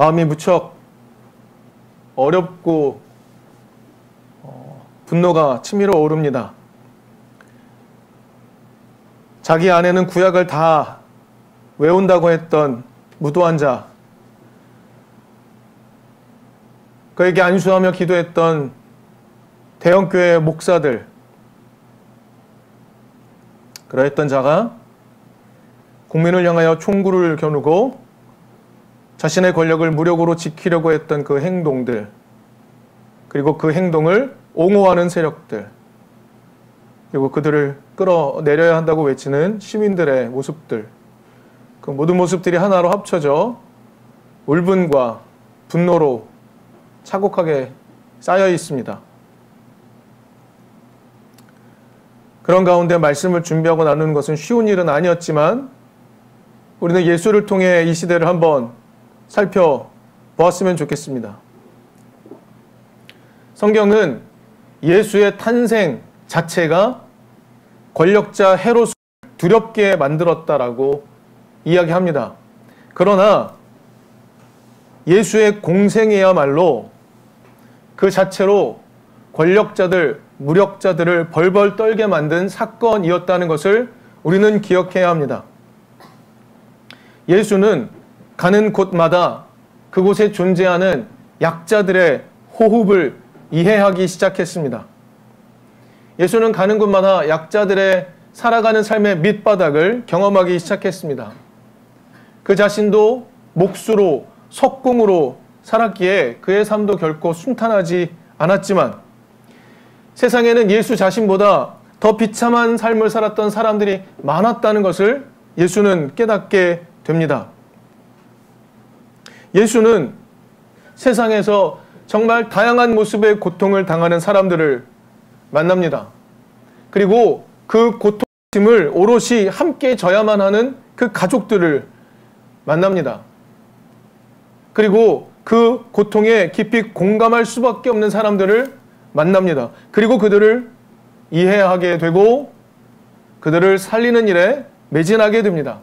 마음이 무척 어렵고 분노가 치밀어 오릅니다. 자기 아내는 구약을 다 외운다고 했던 무도한 자, 그에게 안수하며 기도했던 대형교회 목사들, 그러했던 자가 국민을 향하여 총구를 겨누고 자신의 권력을 무력으로 지키려고 했던 그 행동들, 그리고 그 행동을 옹호하는 세력들, 그리고 그들을 끌어내려야 한다고 외치는 시민들의 모습들, 그 모든 모습들이 하나로 합쳐져 울분과 분노로 차곡하게 쌓여 있습니다. 그런 가운데 말씀을 준비하고 나누는 것은 쉬운 일은 아니었지만 우리는 예수를 통해 이 시대를 한번 살펴보았으면 좋겠습니다. 성경은 예수의 탄생 자체가 권력자 헤롯을 두렵게 만들었다라고 이야기합니다. 그러나 예수의 공생이야말로 그 자체로 권력자들, 무력자들을 벌벌 떨게 만든 사건이었다는 것을 우리는 기억해야 합니다. 예수는 가는 곳마다 그곳에 존재하는 약자들의 호흡을 이해하기 시작했습니다. 예수는 가는 곳마다 약자들의 살아가는 삶의 밑바닥을 경험하기 시작했습니다. 그 자신도 몫으로, 석궁으로 살았기에 그의 삶도 결코 순탄하지 않았지만 세상에는 예수 자신보다 더 비참한 삶을 살았던 사람들이 많았다는 것을 예수는 깨닫게 됩니다. 예수는 세상에서 정말 다양한 모습의 고통을 당하는 사람들을 만납니다. 그리고 그 고통을 오롯이 함께 져야만 하는 그 가족들을 만납니다. 그리고 그 고통에 깊이 공감할 수밖에 없는 사람들을 만납니다. 그리고 그들을 이해하게 되고 그들을 살리는 일에 매진하게 됩니다.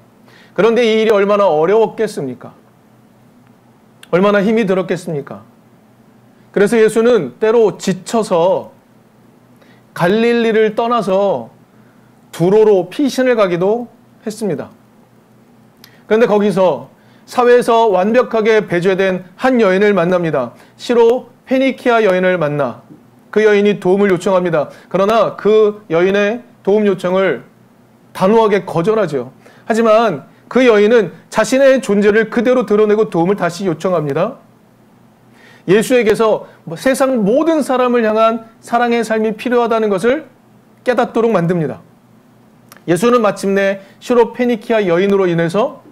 그런데 이 일이 얼마나 어려웠겠습니까? 얼마나 힘이 들었겠습니까? 그래서 예수는 때로 지쳐서 갈릴리를 떠나서 두로로 피신을 가기도 했습니다. 그런데 거기서 사회에서 완벽하게 배제된 한 여인을 만납니다. 시로 페니키아 여인을 만나 그 여인이 도움을 요청합니다. 그러나 그 여인의 도움 요청을 단호하게 거절하죠. 하지만 그 여인은 자신의 존재를 그대로 드러내고 도움을 다시 요청합니다. 예수에게서 세상 모든 사람을 향한 사랑의 삶이 필요하다는 것을 깨닫도록 만듭니다. 예수는 마침내 시로 페니키아 여인으로 인해서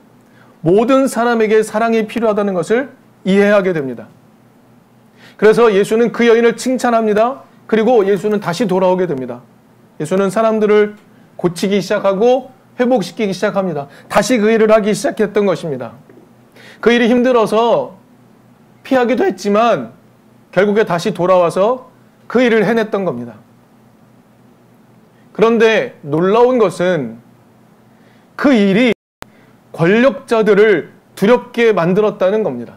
모든 사람에게 사랑이 필요하다는 것을 이해하게 됩니다. 그래서 예수는 그 여인을 칭찬합니다. 그리고 예수는 다시 돌아오게 됩니다. 예수는 사람들을 고치기 시작하고 회복시키기 시작합니다. 다시 그 일을 하기 시작했던 것입니다. 그 일이 힘들어서 피하기도 했지만 결국에 다시 돌아와서 그 일을 해냈던 겁니다. 그런데 놀라운 것은 그 일이 권력자들을 두렵게 만들었다는 겁니다.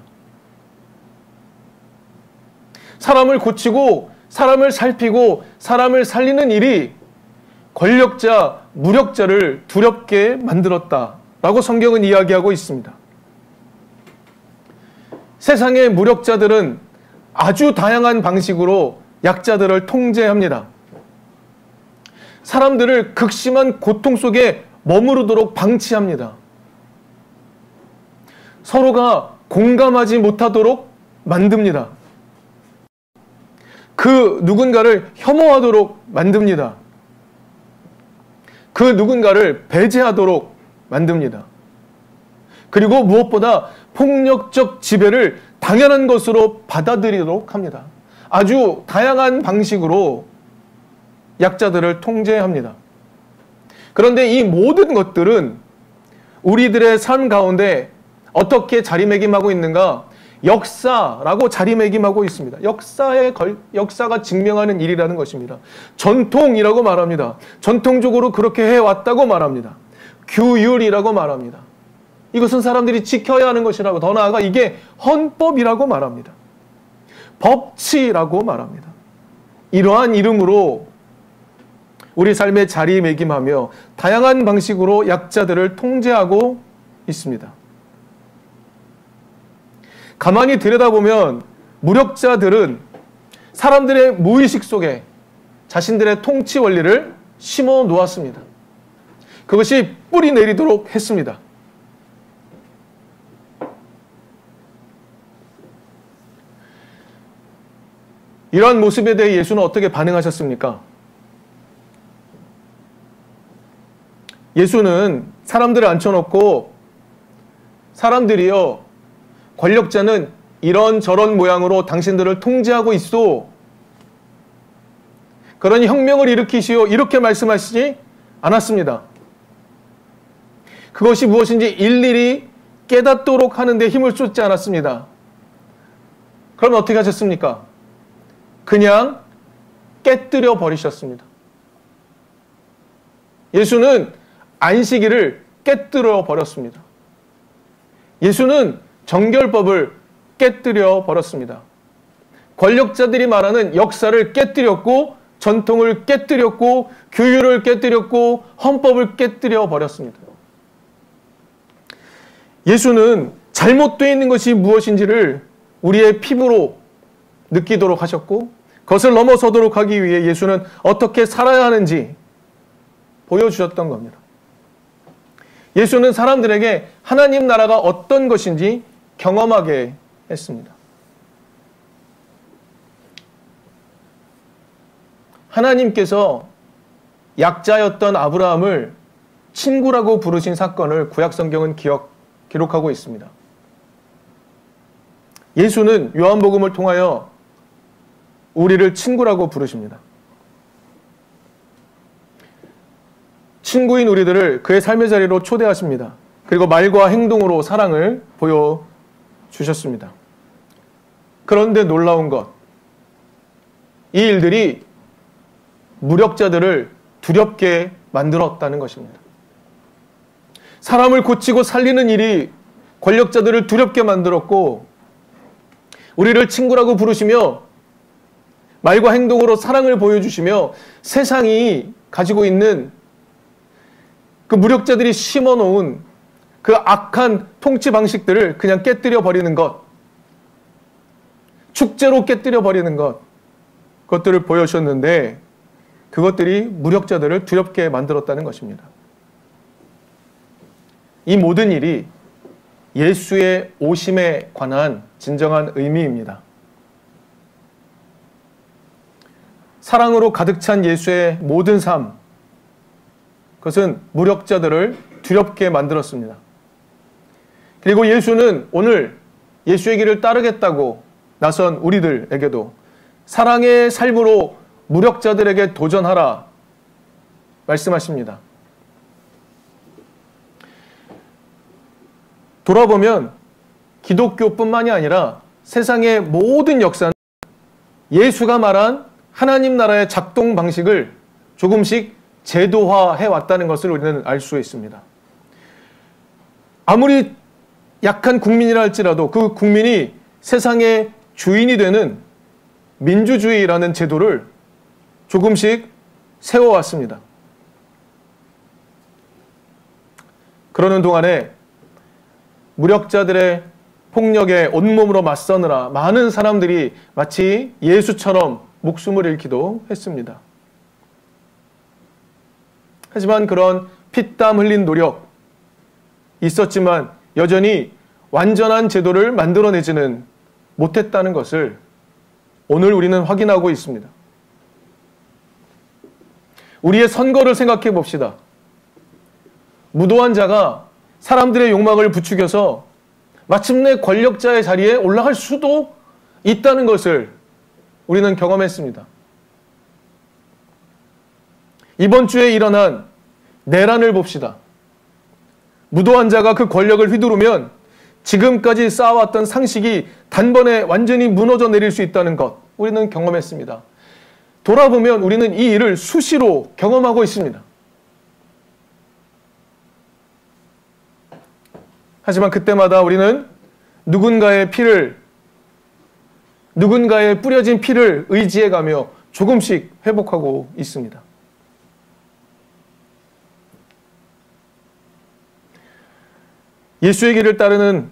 사람을 고치고 사람을 살피고 사람을 살리는 일이 권력자, 무력자를 두렵게 만들었다라고 성경은 이야기하고 있습니다. 세상의 무력자들은 아주 다양한 방식으로 약자들을 통제합니다. 사람들을 극심한 고통 속에 머무르도록 방치합니다. 서로가 공감하지 못하도록 만듭니다. 그 누군가를 혐오하도록 만듭니다. 그 누군가를 배제하도록 만듭니다. 그리고 무엇보다 폭력적 지배를 당연한 것으로 받아들이도록 합니다. 아주 다양한 방식으로 약자들을 통제합니다. 그런데 이 모든 것들은 우리들의 삶 가운데 어떻게 자리매김하고 있는가? 역사라고 자리매김하고 있습니다. 역사가 증명하는 일이라는 것입니다. 전통이라고 말합니다. 전통적으로 그렇게 해왔다고 말합니다. 규율이라고 말합니다. 이것은 사람들이 지켜야 하는 것이라고, 더 나아가 이게 헌법이라고 말합니다. 법치라고 말합니다. 이러한 이름으로 우리 삶에 자리매김하며 다양한 방식으로 약자들을 통제하고 있습니다. 가만히 들여다보면 무력자들은 사람들의 무의식 속에 자신들의 통치 원리를 심어 놓았습니다. 그것이 뿌리 내리도록 했습니다. 이러한 모습에 대해 예수는 어떻게 반응하셨습니까? 예수는 사람들을 앉혀놓고 사람들이요, 권력자는 이런저런 모양으로 당신들을 통제하고 있소, 그러니 혁명을 일으키시오, 이렇게 말씀하시지 않았습니다. 그것이 무엇인지 일일이 깨닫도록 하는데 힘을 쏟지 않았습니다. 그럼 어떻게 하셨습니까? 그냥 깨뜨려 버리셨습니다. 예수는 안식일을 깨뜨려 버렸습니다. 예수는 정결법을 깨뜨려 버렸습니다. 권력자들이 말하는 역사를 깨뜨렸고, 전통을 깨뜨렸고, 규율을 깨뜨렸고, 헌법을 깨뜨려 버렸습니다. 예수는 잘못되어 있는 것이 무엇인지를 우리의 피부로 느끼도록 하셨고, 그것을 넘어서도록 하기 위해 예수는 어떻게 살아야 하는지 보여주셨던 겁니다. 예수는 사람들에게 하나님 나라가 어떤 것인지 경험하게 했습니다. 하나님께서 약자였던 아브라함을 친구라고 부르신 사건을 구약성경은 기록하고 있습니다. 예수는 요한복음을 통하여 우리를 친구라고 부르십니다. 친구인 우리들을 그의 삶의 자리로 초대하십니다. 그리고 말과 행동으로 사랑을 보여주셨습니다. 그런데 놀라운 것, 이 일들이 무력자들을 두렵게 만들었다는 것입니다. 사람을 고치고 살리는 일이 권력자들을 두렵게 만들었고, 우리를 친구라고 부르시며 말과 행동으로 사랑을 보여주시며 세상이 가지고 있는 그 무력자들이 심어놓은 그 악한 통치 방식들을 그냥 깨뜨려 버리는 것, 축제로 깨뜨려 버리는 것, 그것들을 보여주셨는데 그것들이 무력자들을 두렵게 만들었다는 것입니다. 이 모든 일이 예수의 오심에 관한 진정한 의미입니다. 사랑으로 가득 찬 예수의 모든 삶, 그것은 무력자들을 두렵게 만들었습니다. 그리고 예수는 오늘 예수의 길을 따르겠다고 나선 우리들에게도 사랑의 삶으로 무력자들에게 도전하라 말씀하십니다. 돌아보면 기독교뿐만이 아니라 세상의 모든 역사는 예수가 말한 하나님 나라의 작동 방식을 조금씩 제도화해 왔다는 것을 우리는 알 수 있습니다. 아무리 약한 국민이라 할지라도 그 국민이 세상의 주인이 되는 민주주의라는 제도를 조금씩 세워왔습니다. 그러는 동안에 무력자들의 폭력에 온몸으로 맞서느라 많은 사람들이 마치 예수처럼 목숨을 잃기도 했습니다. 하지만 그런 피땀 흘린 노력 있었지만 여전히 완전한 제도를 만들어내지는 못했다는 것을 오늘 우리는 확인하고 있습니다. 우리의 선거를 생각해 봅시다. 무도한 자가 사람들의 욕망을 부추겨서 마침내 권력자의 자리에 올라갈 수도 있다는 것을 우리는 경험했습니다. 이번 주에 일어난 내란을 봅시다. 무도한 자가 그 권력을 휘두르면 지금까지 쌓아왔던 상식이 단번에 완전히 무너져 내릴 수 있다는 것, 우리는 경험했습니다. 돌아보면 우리는 이 일을 수시로 경험하고 있습니다. 하지만 그때마다 우리는 누군가의 뿌려진 피를 의지해가며 조금씩 회복하고 있습니다. 예수의 길을 따르는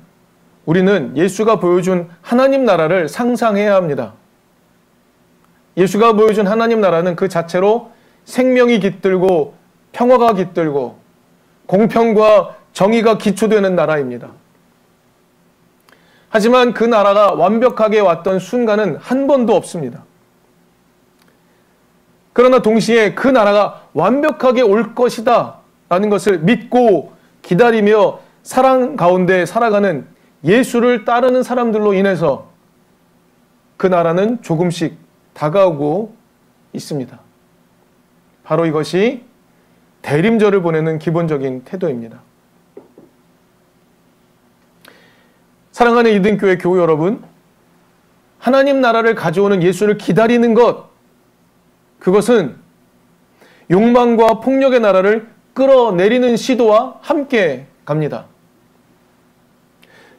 우리는 예수가 보여준 하나님 나라를 상상해야 합니다. 예수가 보여준 하나님 나라는 그 자체로 생명이 깃들고 평화가 깃들고 공평과 정의가 기초되는 나라입니다. 하지만 그 나라가 완벽하게 왔던 순간은 한 번도 없습니다. 그러나 동시에 그 나라가 완벽하게 올 것이다 라는 것을 믿고 기다리며 사랑 가운데 살아가는 예수를 따르는 사람들로 인해서 그 나라는 조금씩 다가오고 있습니다. 바로 이것이 대림절을 보내는 기본적인 태도입니다. 사랑하는 이든교회 교우 여러분, 하나님 나라를 가져오는 예수를 기다리는 것, 그것은 욕망과 폭력의 나라를 끌어내리는 시도와 함께 갑니다.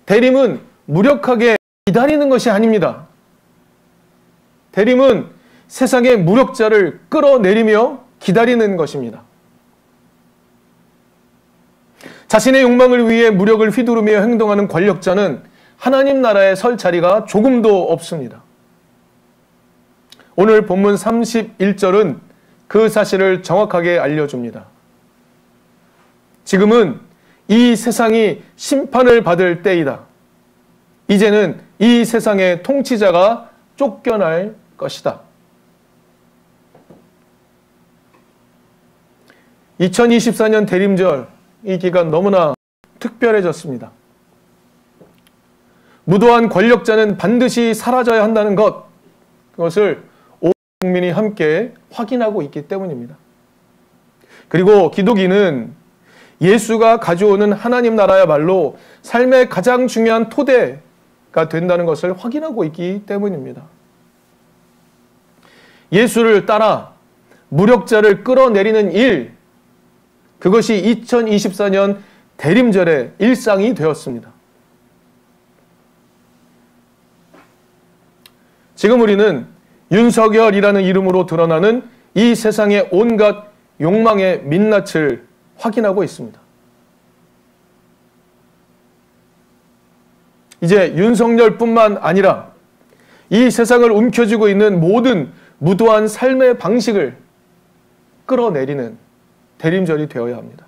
대림은 무력하게 기다리는 것이 아닙니다. 대림은 세상의 무력자를 끌어내리며 기다리는 것입니다. 자신의 욕망을 위해 무력을 휘두르며 행동하는 권력자는 하나님 나라에 설 자리가 조금도 없습니다. 오늘 본문 31절은 그 사실을 정확하게 알려줍니다. 지금은 이 세상이 심판을 받을 때이다. 이제는 이 세상의 통치자가 쫓겨날 것이다. 2024년 대림절, 이 기간 너무나 특별해졌습니다. 무도한 권력자는 반드시 사라져야 한다는 것, 그것을 온 국민이 함께 확인하고 있기 때문입니다. 그리고 기독인은 예수가 가져오는 하나님 나라야말로 삶의 가장 중요한 토대가 된다는 것을 확인하고 있기 때문입니다. 예수를 따라 무력자를 끌어내리는 일, 그것이 2024년 대림절의 일상이 되었습니다. 지금 우리는 윤석열이라는 이름으로 드러나는 이 세상의 온갖 욕망의 민낯을 확인하고 있습니다. 이제 윤석열뿐만 아니라 이 세상을 움켜쥐고 있는 모든 무도한 삶의 방식을 끌어내리는 대림절이 되어야 합니다.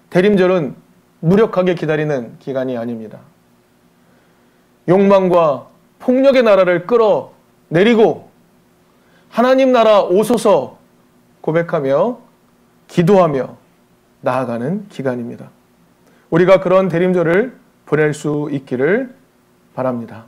대림절은 무력하게 기다리는 기간이 아닙니다. 욕망과 폭력의 나라를 끌어내리고 하나님 나라 오소서 고백하며 기도하며 나아가는 기간입니다. 우리가 그런 대림절을 보낼 수 있기를 바랍니다.